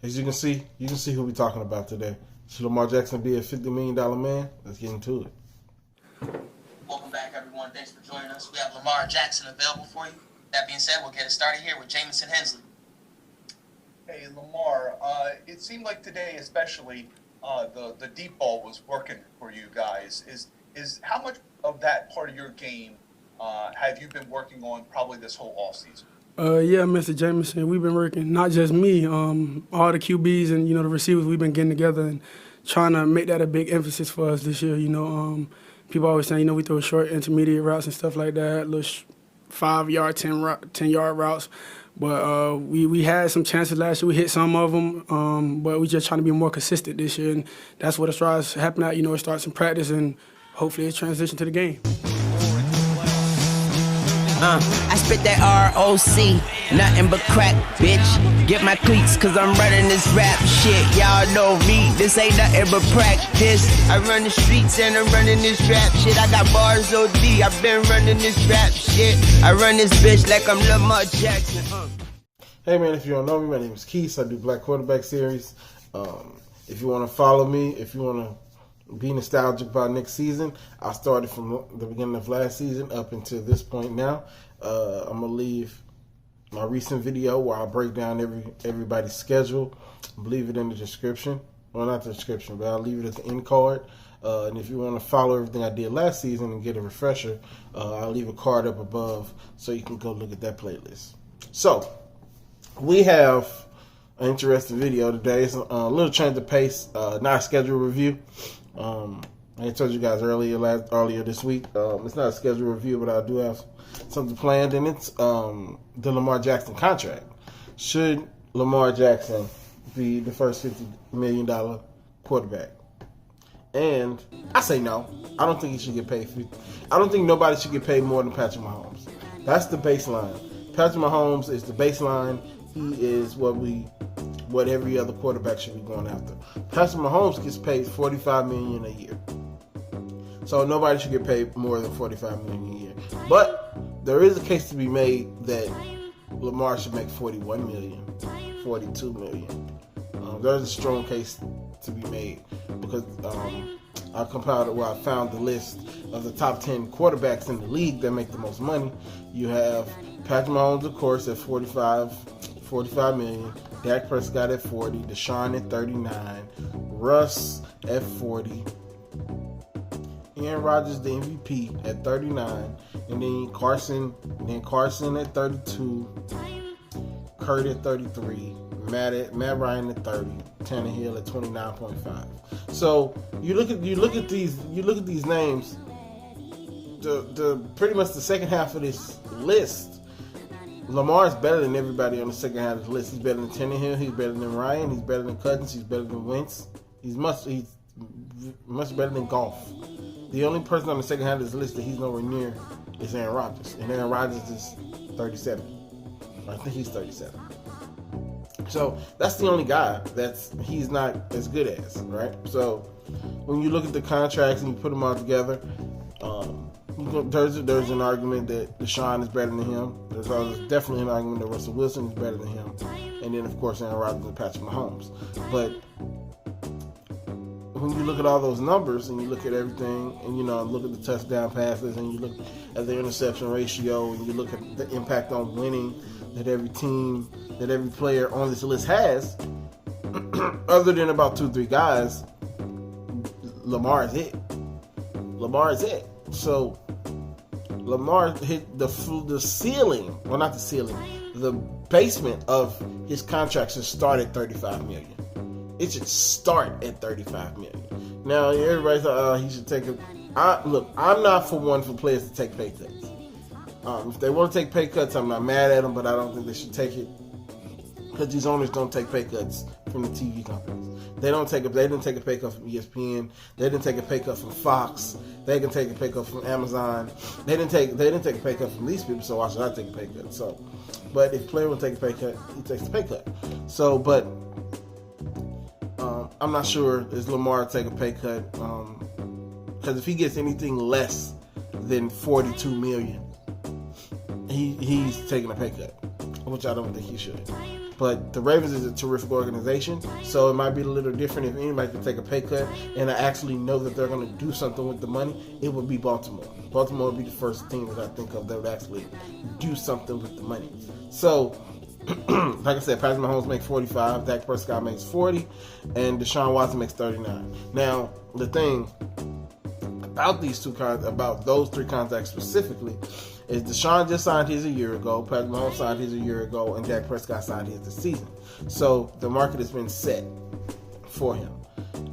As you can see who we're talking about today. Should Lamar Jackson be a $50 million man? Let's get into it. Welcome back, everyone. Thanks for joining us. We have Lamar Jackson available for you. That being said, we'll get it started here with Jamison Hensley. Hey, Lamar, it seemed like today especially the deep ball was working for you guys. Is how much of that part of your game have you been working on probably this whole offseason? Yeah, Mr. Jamison, we've been working, not just me, all the QBs and, the receivers, we've been getting together and trying to make that a big emphasis for us this year. People always say, we throw short intermediate routes and stuff like that, little 5-yard, 10-yard routes. But we had some chances last year. We hit some of them, but we just trying to be more consistent this year. And that's what it starts happening at. It starts in practice, and hopefully it transitions to the game. I spit that ROC, nothing but crack, bitch. Get my cleats, cause I'm running this rap shit. Y'all know me, this ain't nothing but practice. I run the streets and I'm running this rap shit. I got bars OD, I've been running this rap shit. I run this bitch like I'm Lamar Jackson. Hey man, if you don't know me, my name is Keith. I do Black Quarterback Series. If you want to follow me, if you want to be nostalgic about next season, I started from the beginning of last season up until this point now. I'm gonna leave my recent video where I break down everybody's schedule. I'll leave it in the description. Well, not the description, but I'll leave it at the end card. And if you want to follow everything I did last season and get a refresher, I'll leave a card up above so you can go look at that playlist. So we have an interesting video today. It's a little change of pace, not a schedule review. I told you guys earlier this week. It's not a schedule review, but I do have something planned, and it's the Lamar Jackson contract. Should Lamar Jackson be the first $50 million quarterback? And I say no. I don't think he should get paid. I don't think nobody should get paid more than Patrick Mahomes. That's the baseline. Patrick Mahomes is the baseline. He is what every other quarterback should be going after. Patrick Mahomes gets paid $45 million a year. So nobody should get paid more than $45 million a year. But there is a case to be made that Lamar should make $41 million, $42 million. There's a strong case to be made because I found the list of the top 10 quarterbacks in the league that make the most money. You have Patrick Mahomes, of course, at $45 million. Dak Prescott at 40, Deshaun at 39, Russ at 40, Aaron Rodgers, the MVP, at 39, and then Carson at 32, Kurt at 33, Matt Ryan at 30, Tannehill at 29.5. So you look at these names. The pretty much the second half of this list, Lamar is better than everybody on the second half of the list. He's better than Tannehill. He's better than Ryan. He's better than Cousins. He's better than Wentz. He's much better than Goff. The only person on the second half of this list that he's nowhere near is Aaron Rodgers. And Aaron Rodgers is 37. I think he's 37. So that's the only guy he's not as good as, right? So when you look at the contracts and you put them all together, there's an argument that Deshaun is better than him. There's definitely an argument that Russell Wilson is better than him. And then, of course, Aaron Rodgers and Patrick Mahomes. But when you look at all those numbers and you look at everything and, look at the touchdown passes and you look at the interception ratio and you look at the impact on winning that every team, that every player on this list has, other than about 2-3 guys, Lamar is it. So Lamar hit the ceiling, well, not the ceiling, the basement of his contract should start at $35 million. It should start at $35 million. Now, everybody thought he should take look, I'm not for players to take pay cuts. If they want to take pay cuts, I'm not mad at them, but I don't think they should take it because these owners don't take pay cuts from the TV companies. They didn't take a pay cut from ESPN. They didn't take a pay cut from Fox. They can take a pay cut from Amazon. They didn't take a pay cut from these people. So why should I take a pay cut? So, but if a player will take a pay cut, he takes a pay cut. So, but I'm not sure is Lamar take a pay cut because if he gets anything less than $42 million, he's taking a pay cut, which I don't think he should. But the Ravens is a terrific organization, so it might be a little different if anybody could take a pay cut and I actually know that they're going to do something with the money. It would be Baltimore. Baltimore would be the first team that I think of that would actually do something with the money. So, like I said, Patrick Mahomes makes 45, Dak Prescott makes 40, and Deshaun Watson makes 39. Now, the thing about those three contracts specifically, is Deshaun just signed his a year ago, Patrick Mahomes signed his a year ago, and Dak Prescott signed his this season. So the market has been set for him.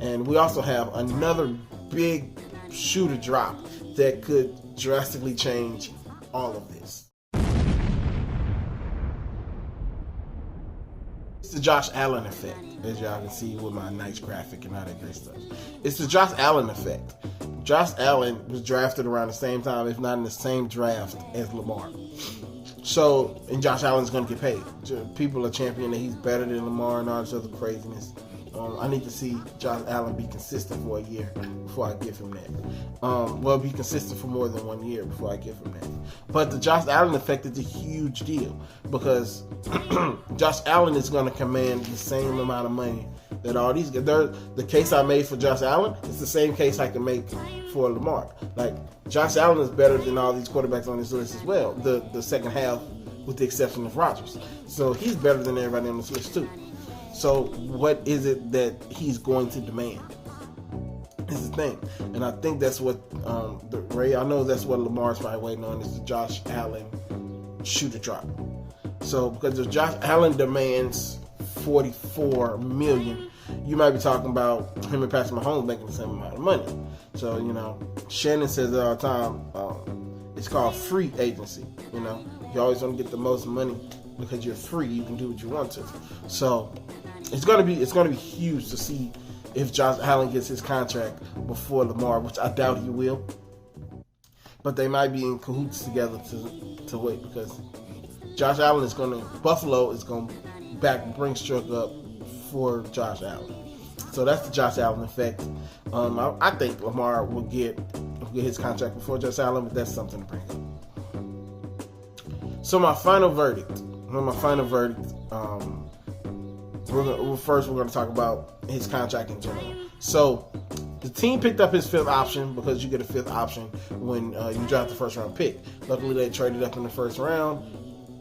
And we also have another big shoe to drop that could drastically change all of this. It's the Josh Allen effect, as y'all can see with my nice graphic and all that great stuff. It's the Josh Allen effect. Josh Allen was drafted around the same time, if not in the same draft as Lamar. So, and Josh Allen's going to get paid. People are championing that he's better than Lamar and all this other craziness. I need to see Josh Allen be consistent for a year before I give him that. Be consistent for more than 1 year before I give him that. But the Josh Allen effect is a huge deal because Josh Allen is going to command the same amount of money that all these guys. The case I made for Josh Allen is the same case I can make for Lamar. Like, Josh Allen is better than all these quarterbacks on this list as well, the second half with the exception of Rodgers. So he's better than everybody on this list too. So what is it that he's going to demand? Is the thing. And I think that's what I know that's what Lamar's probably waiting on, is the Josh Allen shoe to drop. So because if Josh Allen demands $44 million, you might be talking about him and Patrick Mahomes making the same amount of money. So, Shannon says it all the time, it's called free agency. You always want to get the most money because you're free. You can do what you want to. So it's gonna be huge to see if Josh Allen gets his contract before Lamar, which I doubt he will. But they might be in cahoots together to wait, because Josh Allen Buffalo is gonna back Brinstruck up for Josh Allen. So that's the Josh Allen effect. I think Lamar will get his contract before Josh Allen, but that's something to bring up. So my final verdict. We're going to talk about his contract in general. So the team picked up his fifth option, because you get a fifth option when you draft the first round pick. Luckily, they traded up in the first round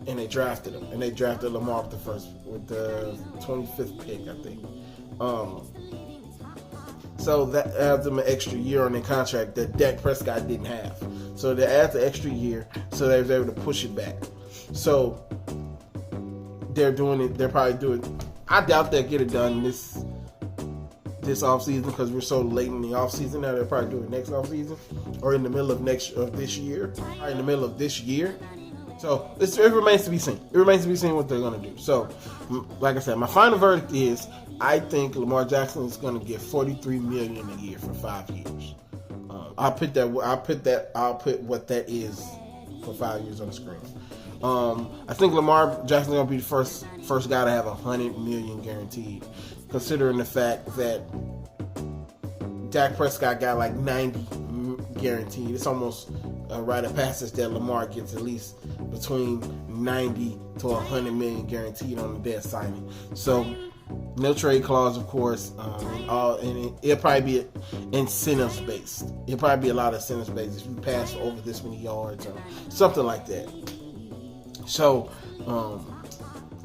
and they drafted him. And they drafted Lamar with the 25th pick, I think. So that adds them an extra year on their contract that Dak Prescott didn't have. So they add the extra year, so they was able to push it back. So they're doing it. They're probably doing. I doubt they'll get it done this offseason, because we're so late in the offseason now. They'll probably do it next offseason or in the middle of this year. Or in the middle of this year. So it remains to be seen. It remains to be seen what they're going to do. So, like I said, my final verdict is I think Lamar Jackson is going to get $43 million a year for 5 years. I'll put what that is for 5 years on the screen. I think Lamar Jackson is going to be the first guy to have $100 million guaranteed, considering the fact that Dak Prescott got like 90 guaranteed. It's almost a rite of passage that Lamar gets at least between 90 to 100 million guaranteed on the dead signing. So no trade clause, of course, and it'll probably be incentives based. It'll probably be a lot of incentives based if you pass over this many yards or something like that. So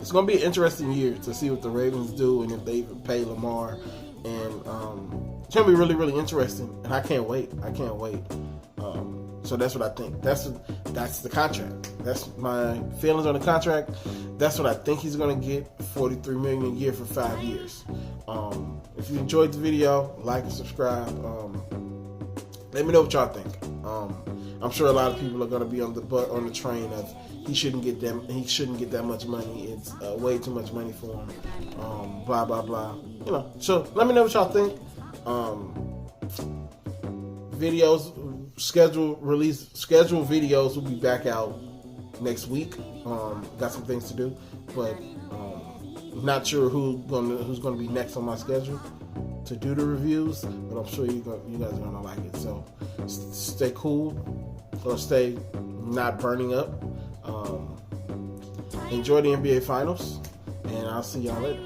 it's going to be an interesting year to see what the Ravens do and if they even pay Lamar. And it's going to be really, really interesting. And I can't wait. So that's what I think. That's the contract. That's my feelings on the contract. That's what I think he's going to get, $43 million a year for 5 years. If you enjoyed the video, like and subscribe. Let me know what y'all think. I'm sure a lot of people are going to be on the train of he shouldn't get that much money. It's way too much money for him. Blah blah blah. So let me know what y'all think. Scheduled videos will be back out next week. Got some things to do, but not sure who's gonna be next on my schedule to do the reviews. But I'm sure you guys are gonna like it. So stay cool, or stay not burning up. Enjoy the NBA Finals, and I'll see y'all later.